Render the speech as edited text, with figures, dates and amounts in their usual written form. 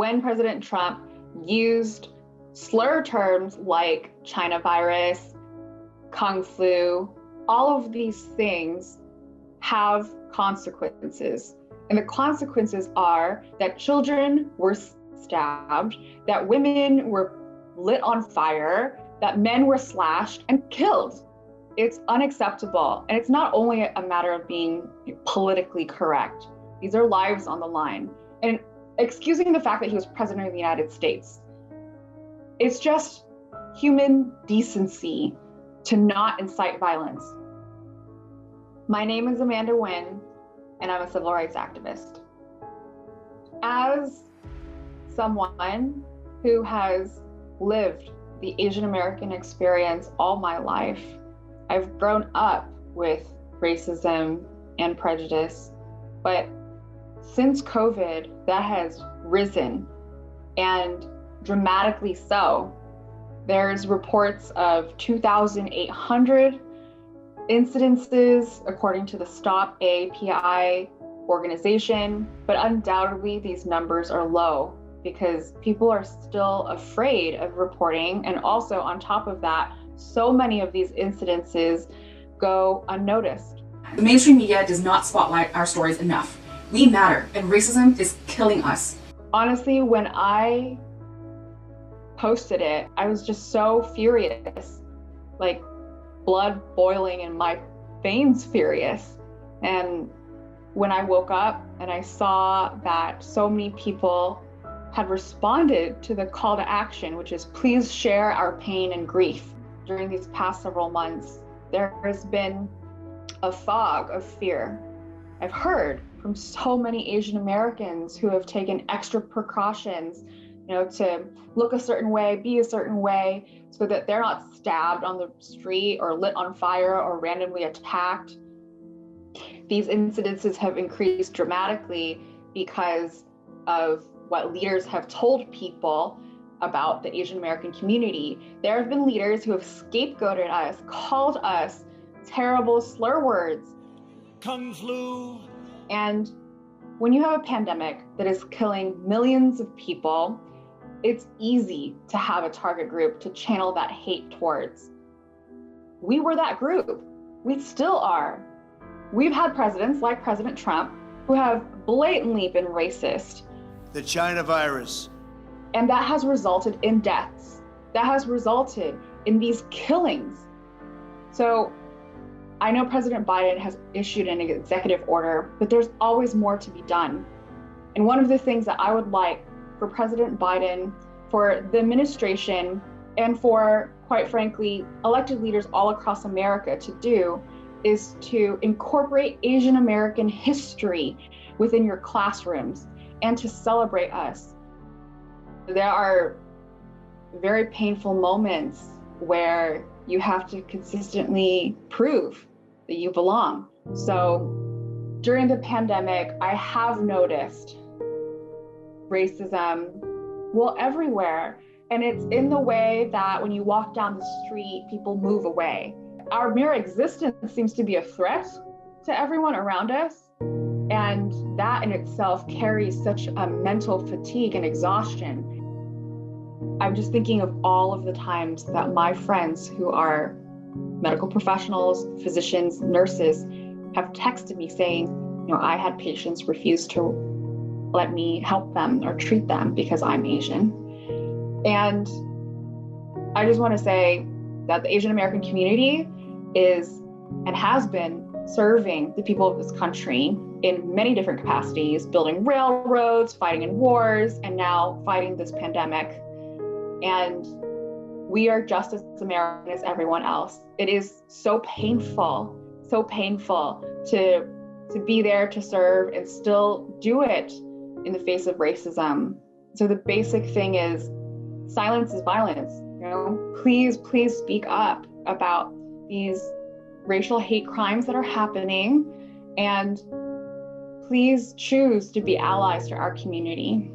when President Trump used slur terms like China virus, Kung flu, all of these things have consequences. And the consequences are that children were stabbed, that women were lit on fire, that men were slashed and killed. It's unacceptable. And it's not only a matter of being politically correct. These are lives on the line. And excusing the fact that he was president of the United States, it's just human decency to not incite violence. My name is Amanda Nguyen, and I'm a civil rights activist. As someone who has lived the Asian American experience all my life, I've grown up with racism and prejudice, but since COVID, that has risen, and dramatically so. There's reports of 2,800 incidences according to the Stop API organization, but undoubtedly these numbers are low because people are still afraid of reporting. And also on top of that, so many of these incidences go unnoticed. The mainstream media does not spotlight our stories enough. We matter, and racism is killing us. Honestly, when I posted it, I was just so furious, like blood boiling in my veins furious. And when I woke up and I saw that so many people had responded to the call to action, which is please share our pain and grief. During these past several months, there has been a fog of fear. I've heard from so many Asian Americans who have taken extra precautions, to look a certain way, be a certain way, so that they're not stabbed on the street or lit on fire or randomly attacked. These incidences have increased dramatically because of what leaders have told people about the Asian American community. There have been leaders who have scapegoated us, called us terrible slur words. Kung flu. And when you have a pandemic that is killing millions of people, it's easy to have a target group to channel that hate towards. We were that group. We still are. We've had presidents like President Trump who have blatantly been racist. The China virus. And that has resulted in deaths. That has resulted in these killings. So I know President Biden has issued an executive order, but there's always more to be done. And one of the things that I would like for President Biden, for the administration, and for, quite frankly, elected leaders all across America to do is to incorporate Asian American history within your classrooms and to celebrate us. There are very painful moments where you have to consistently prove that you belong. So during the pandemic, I have noticed racism, everywhere. And it's in the way that when you walk down the street, people move away. Our mere existence seems to be a threat to everyone around us. And that in itself carries such a mental fatigue and exhaustion. I'm just thinking of all of the times that my friends who are medical professionals, physicians, nurses, have texted me saying, I had patients refuse to let me help them or treat them because I'm Asian. And I just want to say that the Asian American community is and has been serving the people of this country in many different capacities, building railroads, fighting in wars, and now fighting this pandemic. And we are just as American as everyone else. It is so painful to be there to serve and still do it in the face of racism. So the basic thing is silence is violence. Please speak up about these racial hate crimes that are happening, and please choose to be allies to our community.